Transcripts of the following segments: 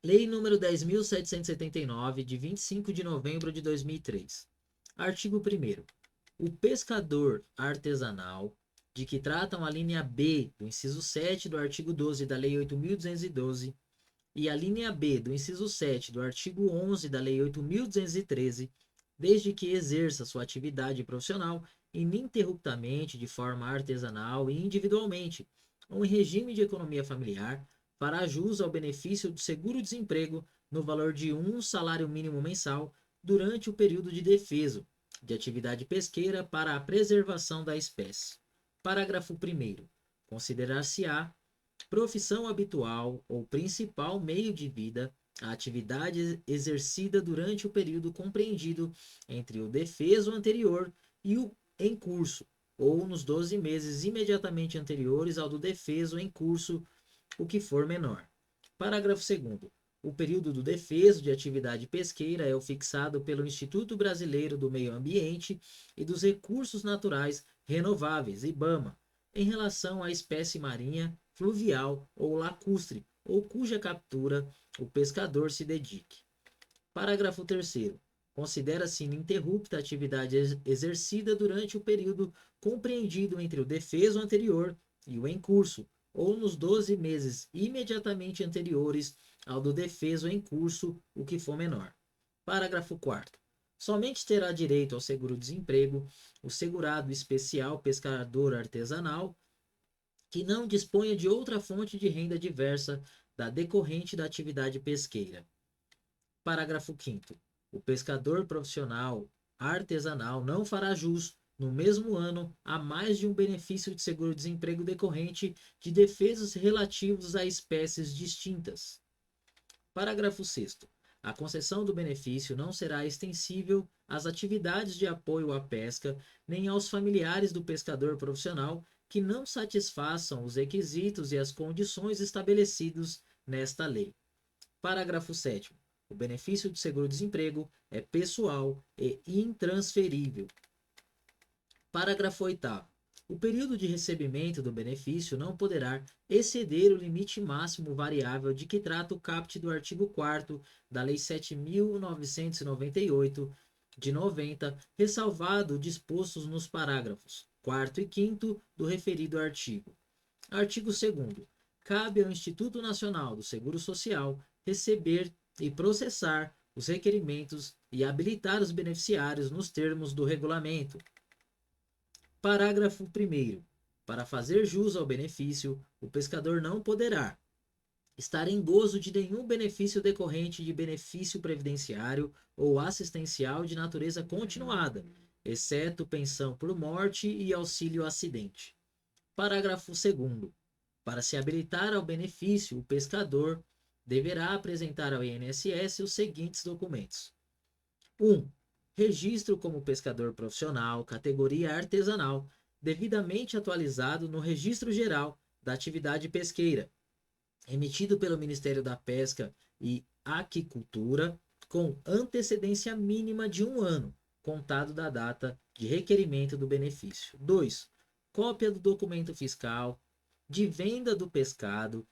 Lei número 10.779, de 25 de novembro de 2003. Artigo 1º. O pescador artesanal, de que tratam a linha B do inciso 7 do artigo 12 da Lei 8.212 e a linha B do inciso 7 do artigo 11 da Lei 8.213, desde que exerça sua atividade profissional ininterruptamente, de forma artesanal e individualmente, ou em regime de economia familiar, fará jus ao benefício do seguro-desemprego no valor de um salário mínimo mensal durante o período de defeso de atividade pesqueira para a preservação da espécie. Parágrafo 1º. Considerar-se-á profissão habitual ou principal meio de vida a atividade exercida durante o período compreendido entre o defeso anterior e o em curso, ou nos 12 meses imediatamente anteriores ao do defeso em curso, o que for menor. Parágrafo 2º. O período do defeso de atividade pesqueira é o fixado pelo Instituto Brasileiro do Meio Ambiente e dos Recursos Naturais Renováveis, IBAMA, em relação à espécie marinha, fluvial ou lacustre, ou cuja captura o pescador se dedique. Parágrafo 3º. Considera-se ininterrupta a atividade exercida durante o período compreendido entre o defeso anterior e o em curso, ou nos 12 meses imediatamente anteriores ao do defeso em curso, o que for menor. Parágrafo 4º. Somente terá direito ao seguro-desemprego o segurado especial pescador artesanal que não disponha de outra fonte de renda diversa da decorrente da atividade pesqueira. Parágrafo 5º. O pescador profissional artesanal não fará jus, no mesmo ano, a mais de um benefício de seguro-desemprego decorrente de defesos relativos a espécies distintas. Parágrafo 6º. A concessão do benefício não será extensível às atividades de apoio à pesca, nem aos familiares do pescador profissional que não satisfaçam os requisitos e as condições estabelecidos nesta lei. Parágrafo 7º. O benefício de seguro-desemprego é pessoal e intransferível. Parágrafo 8º. O período de recebimento do benefício não poderá exceder o limite máximo variável de que trata o caput do artigo 4º da Lei 7.998, de 90, ressalvado dispostos nos parágrafos 4º e 5º do referido artigo. Artigo 2º. Cabe ao Instituto Nacional do Seguro Social receber e processar os requerimentos e habilitar os beneficiários nos termos do regulamento. Parágrafo 1º. Para fazer jus ao benefício, o pescador não poderá estar em gozo de nenhum benefício decorrente de benefício previdenciário ou assistencial de natureza continuada, exceto pensão por morte e auxílio acidente. Parágrafo 2º. Para se habilitar ao benefício, o pescador deverá apresentar ao INSS os seguintes documentos: 1. Registro como pescador profissional, categoria artesanal, devidamente atualizado no Registro Geral da Atividade Pesqueira, emitido pelo Ministério da Pesca e Aquicultura, com antecedência mínima de um ano, contado da data de requerimento do benefício. 2. Cópia do documento fiscal de venda do pescado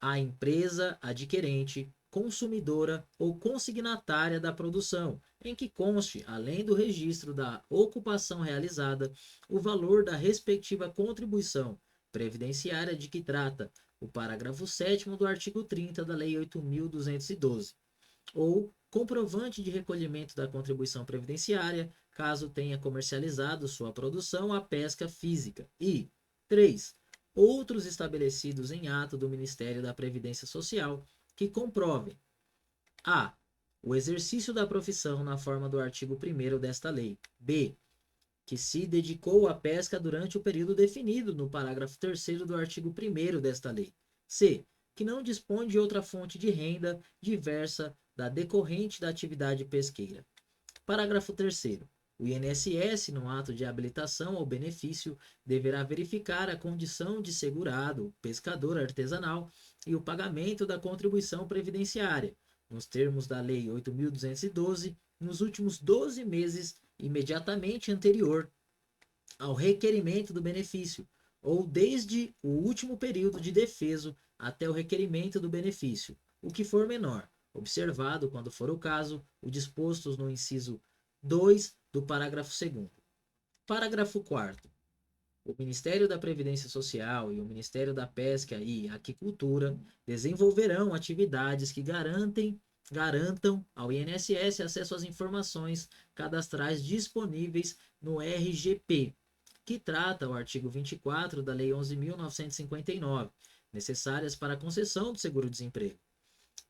à empresa adquirente, consumidora ou consignatária da produção, em que conste, além do registro da ocupação realizada, o valor da respectiva contribuição previdenciária de que trata o parágrafo 7º do artigo 30 da Lei 8.212, ou comprovante de recolhimento da contribuição previdenciária, caso tenha comercializado sua produção à pesca física. E 3. Outros estabelecidos em ato do Ministério da Previdência Social que comprovem: a. O exercício da profissão na forma do artigo 1º desta lei. B. Que se dedicou à pesca durante o período definido no parágrafo 3º do artigo 1º desta lei. C. Que não dispõe de outra fonte de renda diversa da decorrente da atividade pesqueira. Parágrafo 3º. O INSS, no ato de habilitação ao benefício, deverá verificar a condição de segurado, pescador artesanal e o pagamento da contribuição previdenciária, nos termos da Lei 8.212, nos últimos 12 meses imediatamente anterior ao requerimento do benefício, ou desde o último período de defeso até o requerimento do benefício, o que for menor, observado, quando for o caso, o disposto no inciso 2 do parágrafo 2º. Parágrafo 4º. O Ministério da Previdência Social e o Ministério da Pesca e Aquicultura desenvolverão atividades que garantam ao INSS acesso às informações cadastrais disponíveis no RGP, que trata o artigo 24 da Lei 11.959, necessárias para a concessão do seguro-desemprego.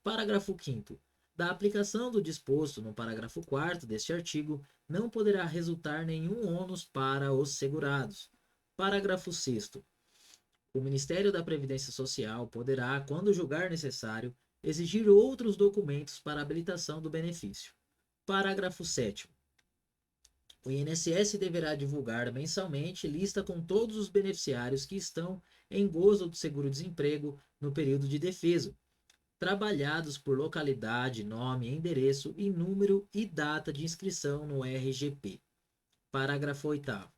Parágrafo 5º. Da aplicação do disposto no parágrafo 4º deste artigo, não poderá resultar nenhum ônus para os segurados. Parágrafo 6º. O Ministério da Previdência Social poderá, quando julgar necessário, exigir outros documentos para habilitação do benefício. Parágrafo 7º. O INSS deverá divulgar mensalmente lista com todos os beneficiários que estão em gozo do seguro-desemprego no período de defeso, trabalhados por localidade, nome, endereço e número e data de inscrição no RGP. Parágrafo 8º.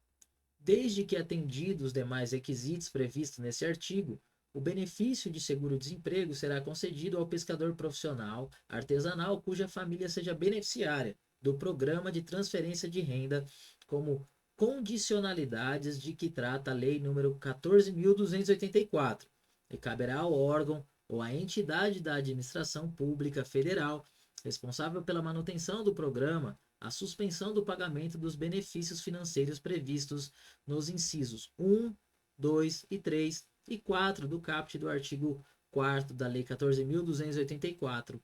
Desde que atendidos os demais requisitos previstos nesse artigo, o benefício de seguro-desemprego será concedido ao pescador profissional artesanal cuja família seja beneficiária do Programa de Transferência de Renda, como condicionalidades de que trata a Lei nº 14.284, e caberá ao órgão ou à entidade da administração pública federal responsável pela manutenção do programa a suspensão do pagamento dos benefícios financeiros previstos nos incisos 1, 2 e 3 e 4 do caput do artigo 4º da Lei 14.284,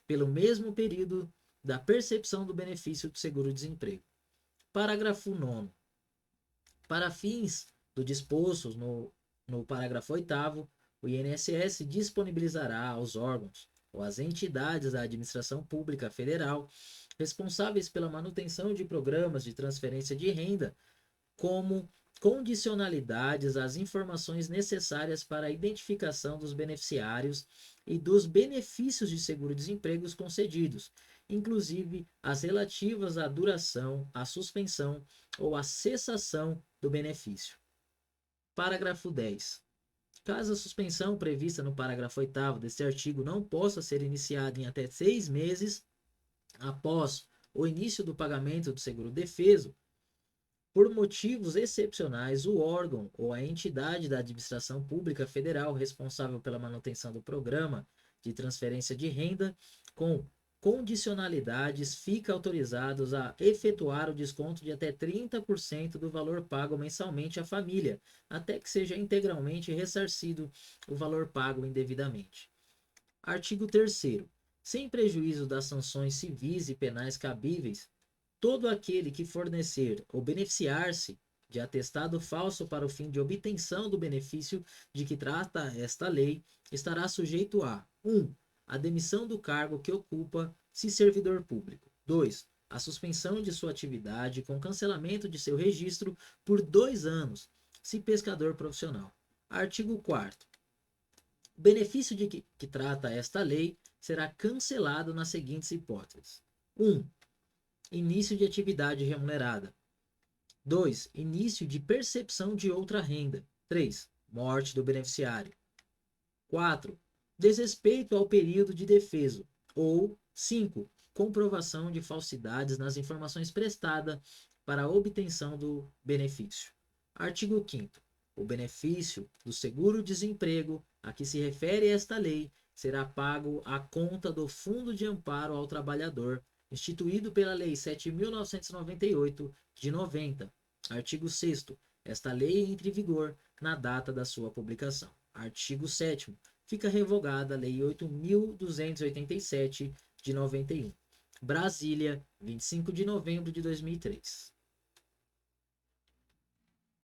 pelo mesmo período da percepção do benefício do seguro-desemprego. Parágrafo 9º. Para fins do disposto no parágrafo 8º, o INSS disponibilizará aos órgãos ou às entidades da administração pública federal responsáveis pela manutenção de programas de transferência de renda como condicionalidades às informações necessárias para a identificação dos beneficiários e dos benefícios de seguro-desemprego concedidos, inclusive as relativas à duração, à suspensão ou à cessação do benefício. Parágrafo 10. Caso a suspensão prevista no parágrafo 8º deste artigo não possa ser iniciada em até 6 meses após o início do pagamento do seguro-defeso, por motivos excepcionais, o órgão ou a entidade da administração pública federal responsável pela manutenção do programa de transferência de renda com condicionalidades fica autorizados a efetuar o desconto de até 30% do valor pago mensalmente à família, até que seja integralmente ressarcido o valor pago indevidamente. Artigo 3º. Sem prejuízo das sanções civis e penais cabíveis, todo aquele que fornecer ou beneficiar-se de atestado falso para o fim de obtenção do benefício de que trata esta lei estará sujeito a 1. A demissão do cargo que ocupa, se servidor público. 2. A suspensão de sua atividade com cancelamento de seu registro por 2 anos, se pescador profissional. Artigo 4º. O benefício de que trata esta lei será cancelado nas seguintes hipóteses. 1. Início de atividade remunerada. 2. Início de percepção de outra renda. 3. Morte do beneficiário. 4. Desrespeito ao período de defeso. Ou 5. Comprovação de falsidades nas informações prestadas para a obtenção do benefício. Artigo 5º. O benefício do seguro-desemprego a que se refere esta lei será pago à conta do Fundo de Amparo ao Trabalhador, instituído pela Lei 7.998, de 90. Artigo 6º. Esta lei entra em vigor na data da sua publicação. Artigo 7º. Fica revogada a Lei 8.287, de 91. Brasília, 25 de novembro de 2003.